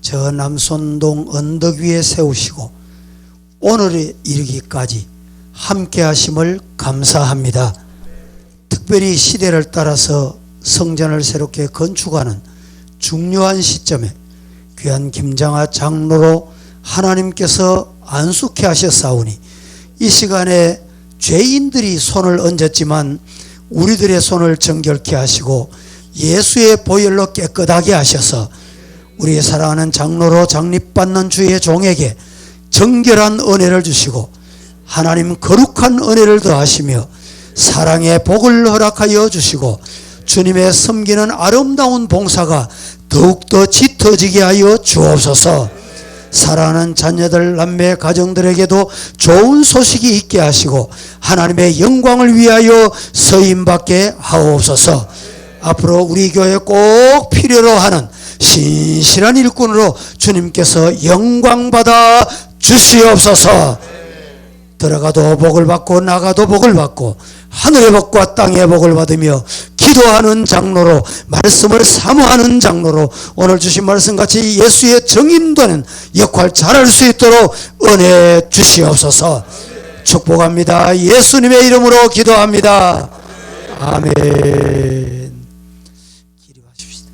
S1: 저 남손동 언덕 위에 세우시고 오늘에 이르기까지 함께 하심을 감사합니다. 특별히 시대를 따라서 성전을 새롭게 건축하는 중요한 시점에 귀한 김장하 장로로 하나님께서 안수케 하셨사오니 이 시간에 죄인들이 손을 얹었지만 우리들의 손을 정결케 하시고 예수의 보혈로 깨끗하게 하셔서 우리 사랑하는 장로로 장립받는 주의 종에게 정결한 은혜를 주시고 하나님 거룩한 은혜를 더하시며 사랑의 복을 허락하여 주시고 주님의 섬기는 아름다운 봉사가 더욱더 짙어지게 하여 주옵소서. 사랑하는 자녀들, 남매, 가정들에게도 좋은 소식이 있게 하시고 하나님의 영광을 위하여 서임받게 하옵소서. 앞으로 우리 교회 꼭 필요로 하는 신실한 일꾼으로 주님께서 영광받아 주시옵소서. 들어가도 복을 받고 나가도 복을 받고 하늘의 복과 땅의 복을 받으며 기도하는 장로로, 말씀을 사모하는 장로로 오늘 주신 말씀같이 예수의 정인되는 역할 잘할 수 있도록 은혜 주시옵소서. 축복합니다. 예수님의 이름으로 기도합니다. 아멘. 기도하십시다.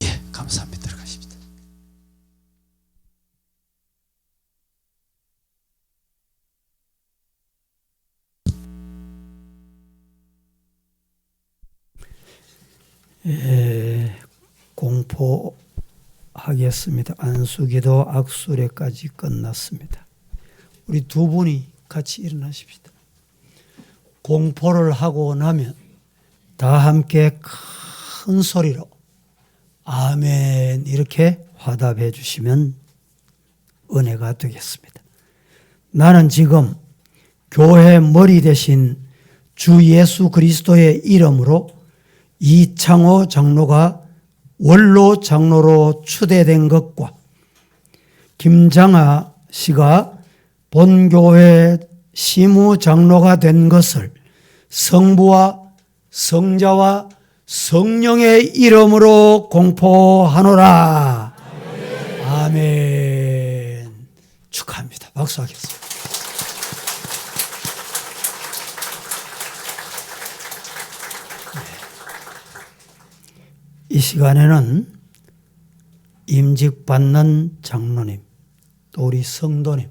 S1: 예, 감사합니다. 들어가십시다. 공포하겠습니다. 안수기도 악수례까지 끝났습니다. 우리 두 분이 같이 일어나십시다. 공포를 하고 나면 다 함께 큰 소리로 아멘 이렇게 화답해 주시면 은혜가 되겠습니다. 나는 지금 교회 머리 대신 주 예수 그리스도의 이름으로 이창호 장로가 원로 장로로 추대된 것과 김장하 씨가 본교회 시무 장로가 된 것을 성부와 성자와 성령의 이름으로 공포하노라. 아멘. 축하합니다. 박수하겠습니다. 이 시간에는 임직받는 장로님, 또 우리 성도님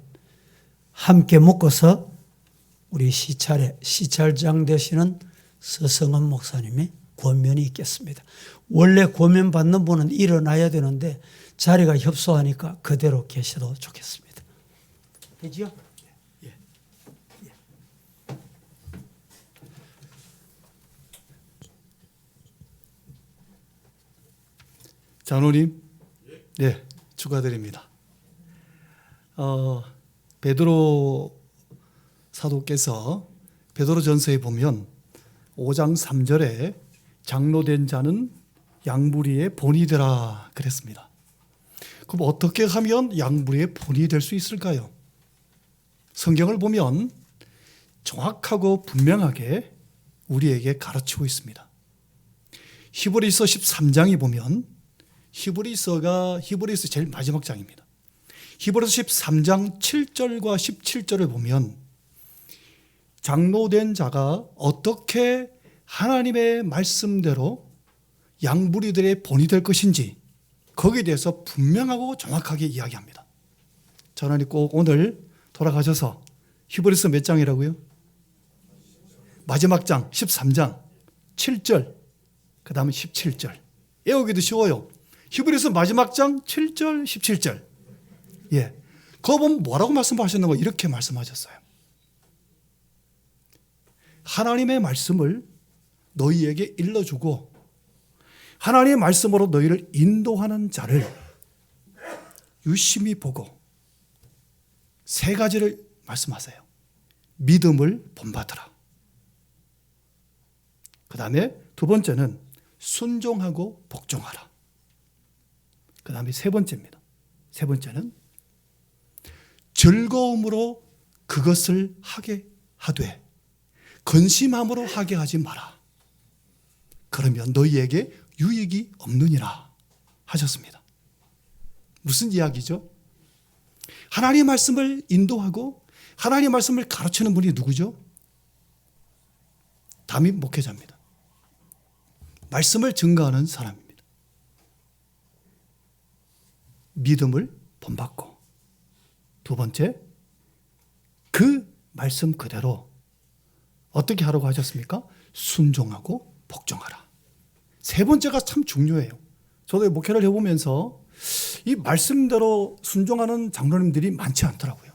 S1: 함께 묶어서 우리 시찰장 되시는 서성은 목사님의 권면이 있겠습니다. 원래 권면 받는 분은 일어나야 되는데 자리가 협소하니까 그대로 계셔도 좋겠습니다. 되지요? 예.
S5: 장로님, 네, 축하드립니다. 베드로 사도께서 베드로전서에 보면 5장 3절에 장로된 자는 양무리의 본이 되라 그랬습니다. 그럼 어떻게 하면 양무리의 본이 될 수 있을까요? 성경을 보면 정확하고 분명하게 우리에게 가르치고 있습니다. 히브리서 13장에 보면 히브리서 제일 마지막 장입니다. 히브리서 13장 7절과 17절을 보면 장로된 자가 어떻게 하나님의 말씀대로 양무리들의 본이 될 것인지 거기에 대해서 분명하고 정확하게 이야기합니다. 저는 꼭 오늘 돌아가셔서 히브리서 몇 장이라고요? 마지막 장 13장 7절 그 다음에 17절 외우기도 쉬워요. 히브리서 마지막 장 7절 17절 예, 그거 보면 뭐라고 말씀하셨는 거 이렇게 말씀하셨어요. 하나님의 말씀을 너희에게 일러주고 하나님의 말씀으로 너희를 인도하는 자를 유심히 보고 세 가지를 말씀하세요. 믿음을 본받으라. 그 다음에 두 번째는 순종하고 복종하라. 그 다음에 세 번째입니다. 세 번째는 즐거움으로 그것을 하게 하되 근심함으로 하게 하지 마라. 그러면 너희에게 유익이 없느니라 하셨습니다. 무슨 이야기죠? 하나님의 말씀을 인도하고 하나님의 말씀을 가르치는 분이 누구죠? 담임 목회자입니다. 말씀을 증거하는 사람입니다. 믿음을 본받고 두 번째, 그 말씀 그대로 어떻게 하라고 하셨습니까? 순종하고 복종하라. 세 번째가 참 중요해요. 저도 목회를 해보면서 이 말씀대로 순종하는 장로님들이 많지 않더라고요.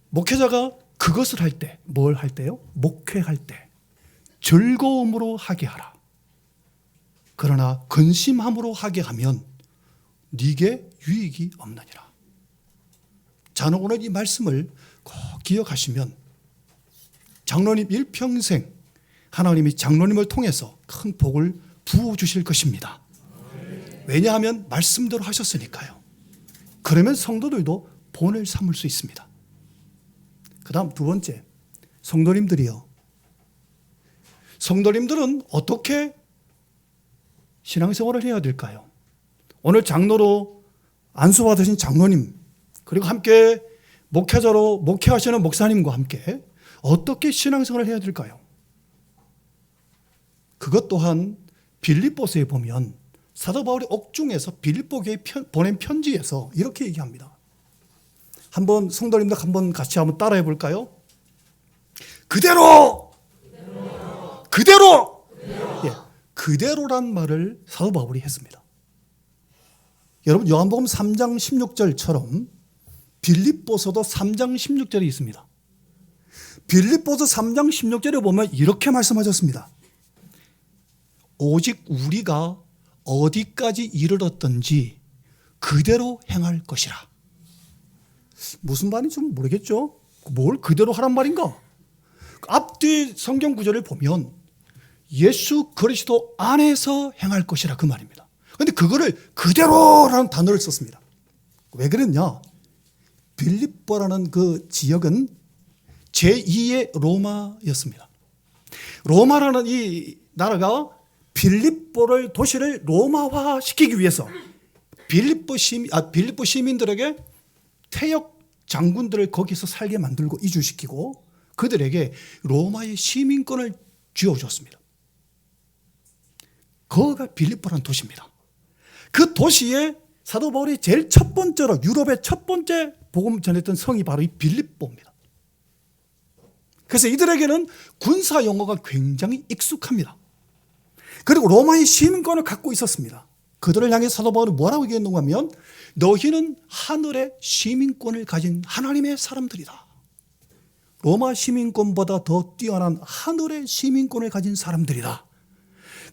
S5: 목회자가 그것을 할 때, 뭘 할 때요? 목회할 때 즐거움으로 하게 하라. 그러나 근심함으로 하게 하면 네게 유익이 없느니라. 저는 오늘 이 말씀을 꼭 기억하시면 장로님 일평생 하나님이 장로님을 통해서 큰 복을 부어주실 것입니다. 왜냐하면 말씀대로 하셨으니까요. 그러면 성도들도 본을 삼을 수 있습니다. 그 다음 두 번째, 성도님들이요. 성도님들은 어떻게 신앙생활을 해야 될까요? 오늘 장로로 안수받으신 장로님, 그리고 함께 목회자로 목회하시는 목사님과 함께 어떻게 신앙생활을 해야 될까요? 그것 또한 빌립보서에 보면 사도 바울이 옥중에서 빌립보교에 보낸 편지에서 이렇게 얘기합니다. 한번 성도님들 한번 같이 한번 따라해 볼까요? 그대로! 예, 그대로란 말을 사도 바울이 했습니다. 여러분 요한복음 3장 16절처럼 빌립보서도 3장 16절이 있습니다. 빌립보서 3장 16절에 보면 이렇게 말씀하셨습니다. 오직 우리가 어디까지 이르렀던지 그대로 행할 것이라. 무슨 말인지 좀 모르겠죠? 뭘 그대로 하란 말인가? 앞뒤 성경 구절을 보면 예수 그리스도 안에서 행할 것이라 그 말입니다. 그런데 그거를 그대로라는 단어를 썼습니다. 왜 그랬냐? 빌립보라는 그 지역은 제2의 로마였습니다. 로마라는 이 나라가 빌립보를 도시를 로마화 시키기 위해서 빌립보 시민들에게 퇴역 장군들을 거기서 살게 만들고 이주시키고 그들에게 로마의 시민권을 쥐어줬습니다. 거기가 빌립보라는 도시입니다. 그 도시에 사도 바울이 제일 첫 번째로 유럽의 첫 번째 복음 전했던 성이 바로 이 빌립보입니다. 그래서 이들에게는 군사 용어가 굉장히 익숙합니다. 그리고 로마의 시민권을 갖고 있었습니다. 그들을 향해 사도 바울은 뭐라고 얘기했는가 하면 너희는 하늘의 시민권을 가진 하나님의 사람들이다. 로마 시민권보다 더 뛰어난 하늘의 시민권을 가진 사람들이다.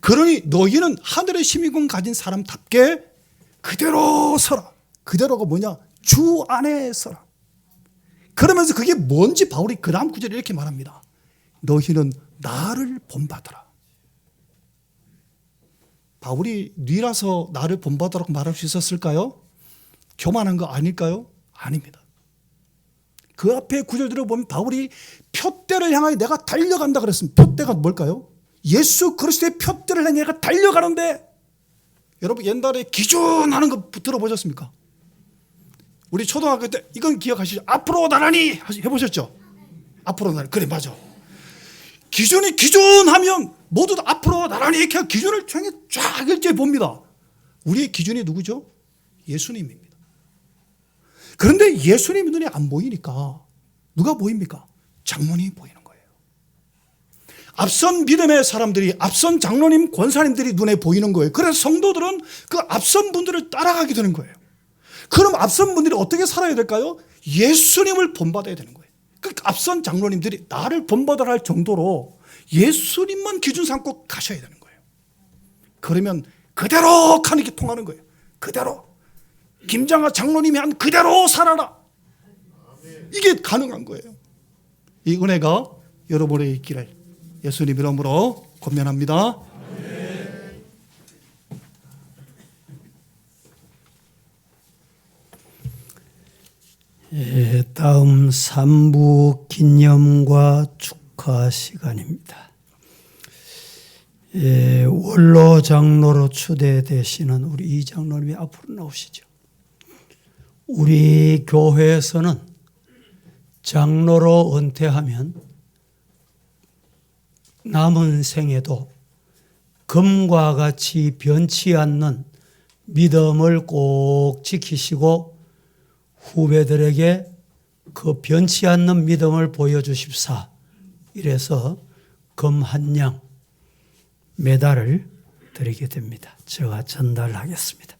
S5: 그러니 너희는 하늘의 시민권 가진 사람답게 그대로 서라. 그대로가 뭐냐? 주 안에 서라. 그러면서 그게 뭔지 바울이 그 다음 구절에 이렇게 말합니다. 너희는 나를 본받아라. 바울이 네라서 나를 본받으라고 말할 수 있었을까요? 교만한 거 아닐까요? 아닙니다. 그 앞에 구절들을 보면 바울이 표대를 향하여 내가 달려간다 그랬습니다. 표대가 뭘까요? 예수 그리스도의 표대를 향해 내가 달려가는데, 여러분 옛날에 기준하는 거 들어보셨습니까? 우리 초등학교 때 이건 기억하시죠? 앞으로 나란히 해보셨죠? 앞으로 나란히. 그래, 맞아. 기준이 기준하면 모두 다 앞으로 나란히 이렇게 기준을 향해 쫙 일제히 봅니다. 우리의 기준이 누구죠? 예수님입니다. 그런데 예수님이 눈에 안 보이니까 누가 보입니까? 장로님이 보이는 거예요. 앞선 믿음의 사람들이, 앞선 장로님, 권사님들이 눈에 보이는 거예요. 그래서 성도들은 그 앞선 분들을 따라가게 되는 거예요. 그럼 앞선 분들이 어떻게 살아야 될까요? 예수님을 본받아야 되는 거예요. 그러니까 앞선 장로님들이 나를 본받아야 할 정도로 예수님만 기준 삼고 가셔야 되는 거예요. 그러면 그대로 가는 게 통하는 거예요. 그대로. 김장하 장로님이 한 그대로 살아라. 이게 가능한 거예요. 이 은혜가 여러분에게 있기를 예수님 이름으로 권면합니다.
S1: 다음 3부 기념과 축하 시간입니다. 원로 장로로 추대되시는 우리 이 장로님이 앞으로 나오시죠. 우리 교회에서는 장로로 은퇴하면 남은 생에도 금과 같이 변치 않는 믿음을 꼭 지키시고 후배들에게 그 변치 않는 믿음을 보여주십사. 이래서 금 한 양 메달을 드리게 됩니다. 제가 전달하겠습니다.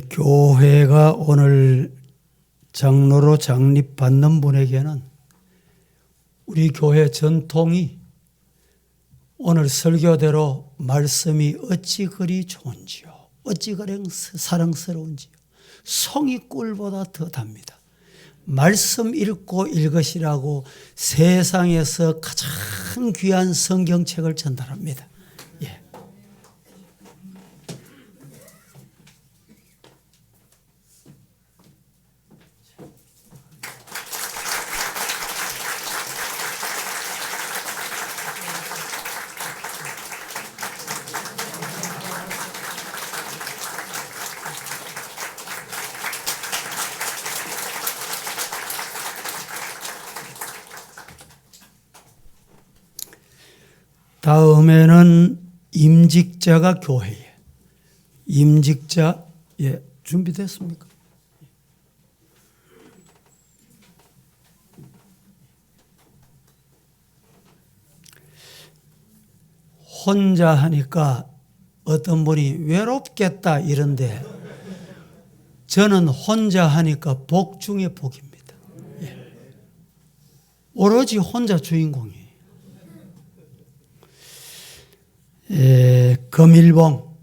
S1: 교회가 오늘 장로로 장립받는 분에게는 우리 교회 전통이 오늘 설교대로 말씀이 어찌 그리 좋은지요, 어찌 그리 사랑스러운지요. 성이 꿀보다 더 답니다. 말씀 읽고 읽으시라고 세상에서 가장 귀한 성경책을 전달합니다. 예. 다음에는 임직자가 교회에. 임직자, 예, 준비됐습니까? 혼자 하니까 어떤 분이 외롭겠다 이런데 저는 혼자 하니까 복 중에 복입니다. 예. 오로지 혼자 주인공이에요. 금일봉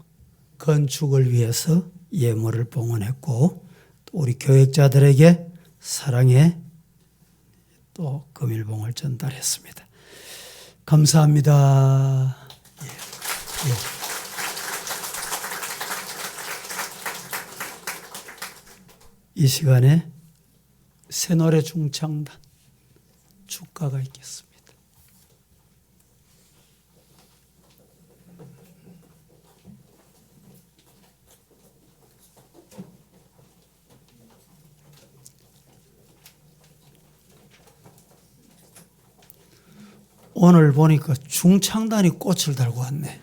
S1: 건축을 위해서 예물을 봉헌했고 또 우리 교역자들에게 사랑의 또 금일봉을 전달했습니다. 감사합니다. 예. 예. 이 시간에 새노래 중창단 축가가 있겠습니다. 오늘 보니까 중창단이 꽃을 달고 왔네.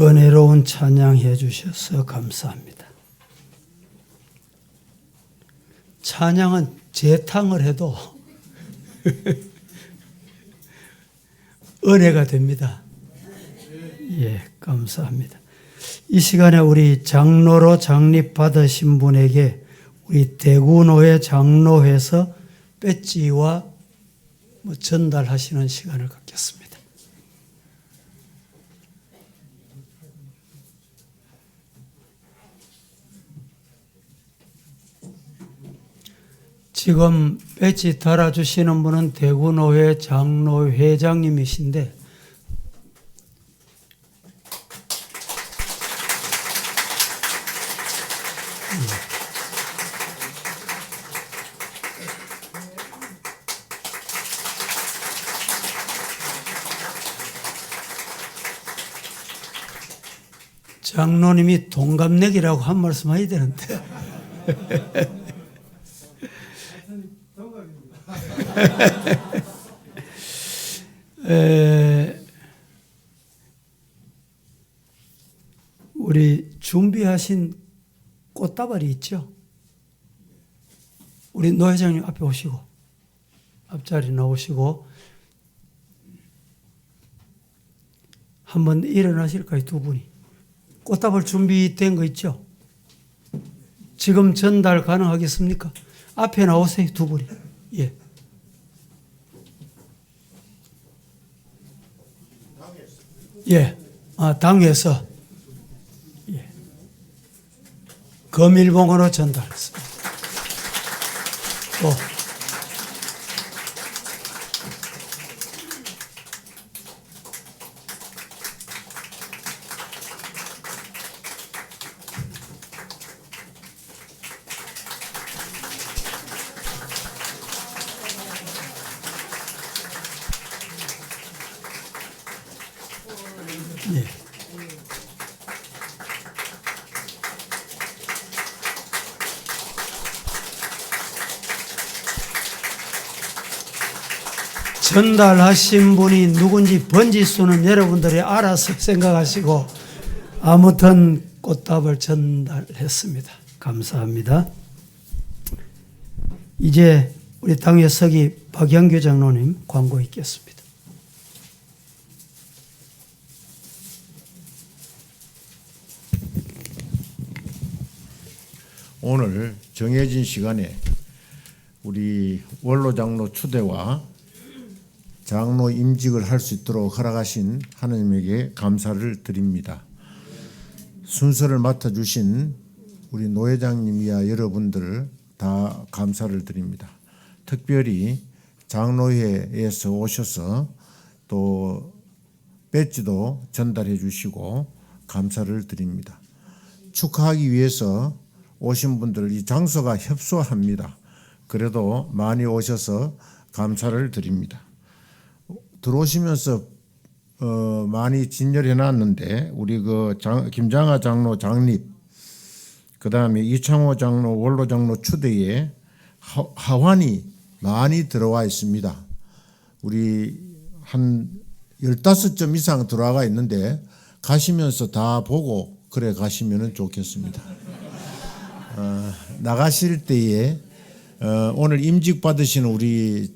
S1: 은혜로운 찬양해 주셔서 감사합니다. 찬양은 재탕을 해도 은혜가 됩니다. 예, 감사합니다. 이 시간에 우리 장로로 장립받으신 분에게 우리 대구노회 장로회에서 배지와 전달하시는 시간을 갖겠습니다. 지금 배지 달아주시는 분은 대구노회 장로회장님이신데 장로님이 동갑내기라고 한 말씀 해야 되는데. 우리 준비하신 꽃다발이 있죠? 우리 노 회장님 앞에 오시고, 앞자리 나오시고, 한번 일어나실까요, 두 분이? 꽃다발 준비된 거 있죠? 지금 전달 가능하겠습니까? 앞에 나오세요, 두 분이. 예. 예. 당에서. 예. 검일봉으로 전달했습니다. 예. 전달하신 분이 누군지 번지수는 여러분들이 알아서 생각하시고 아무튼 꽃다발 전달했습니다. 감사합니다. 이제 우리 당의 서기 박영규 장로님 광고 있겠습니다.
S6: 오늘 정해진 시간에 우리 원로 장로 추대와 장로 임직을 할 수 있도록 허락하신 하나님에게 감사를 드립니다. 순서를 맡아주신 우리 노 회장님이야 여러분들 다 감사를 드립니다. 특별히 장로회에서 오셔서 또 배지도 전달해 주시고 감사를 드립니다. 축하하기 위해서 오신 분들 이 장소가 협소합니다. 그래도 많이 오셔서 감사를 드립니다. 들어오시면서 많이 진열해 놨는데 우리 김장하 장로 장립, 그 다음에 이창호 장로 원로 장로 추대에 하환이 많이 들어와 있습니다. 우리 한 15점 이상 들어와 있는데 가시면서 다 보고 그래 가시면 좋겠습니다. 나가실 때에 오늘 임직 받으시는 우리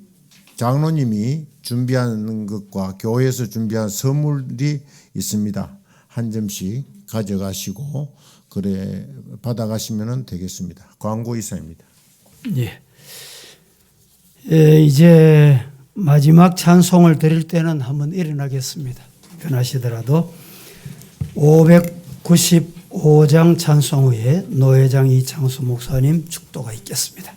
S6: 장로님이 준비하는 것과 교회에서 준비한 선물이 있습니다. 한 점씩 가져가시고 그래 받아가시면 되겠습니다. 광고 이사입니다.
S1: 예. 이제 마지막 찬송을 드릴 때는 한번 일어나겠습니다. 편하시더라도 595장 찬송 후에 노 회장 이창수 목사님 축도가 있겠습니다.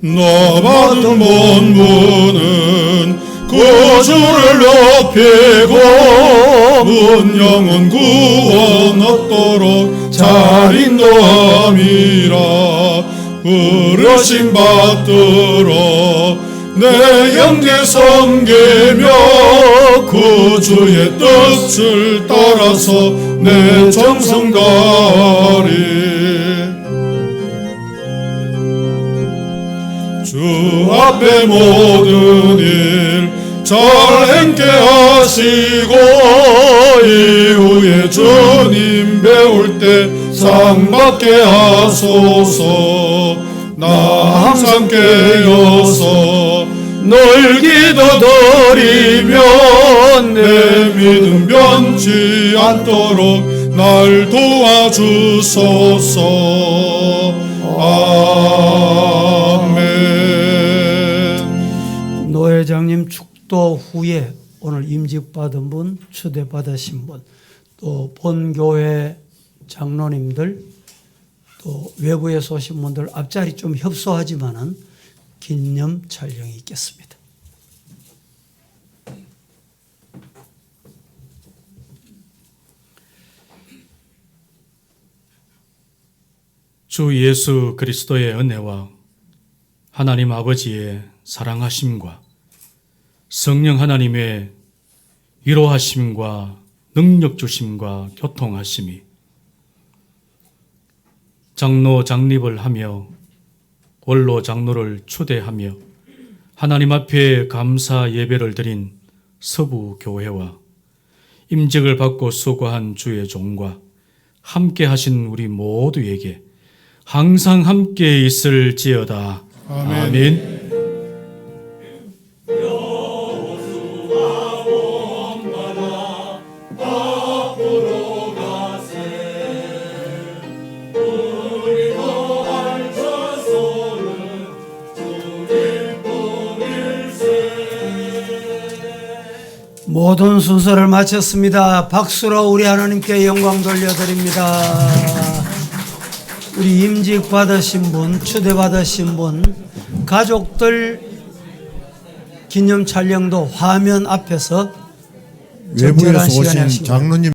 S2: 너 받은 본분은 구주를 높이고 문영은 구원 얻도록 잘 인도함이라. 부르심 받들어 내 형제 섬기며 구주의 뜻을 따라서 내 정성 다하리. 주 앞에 모든 일 잘 행케 하시고 이후에 주님 배울 때 상 받게 하소서. 나 항상 깨어서 널 기도드리며 내 믿음 변치 않도록 날 도와주소서. 아멘.
S1: 노 회장님 축도 후에 오늘 임직받은 분, 추대받으신 분, 또 본교회 장로님들, 또 외부에서 오신 분들 앞자리 좀 협소하지만은 기념 촬영이 있겠습니다.
S7: 주 예수 그리스도의 은혜와 하나님 아버지의 사랑하심과 성령 하나님의 위로하심과 능력 주심과 교통하심이 장로 장립을 하며 원로 장로를 추대하며 하나님 앞에 감사 예배를 드린 서부 교회와 임직을 받고 수고한 주의 종과 함께 하신 우리 모두에게 항상 함께 있을지어다. 아멘.
S1: 모든 순서를 마쳤습니다. 박수로 우리 하나님께 영광 돌려드립니다. 우리 임직 받으신 분, 추대 받으신 분, 가족들 기념 촬영도 화면 앞에서 적절한
S6: 외부에서
S1: 시간에
S6: 오신
S1: 하시기 바랍니다.
S6: 장로님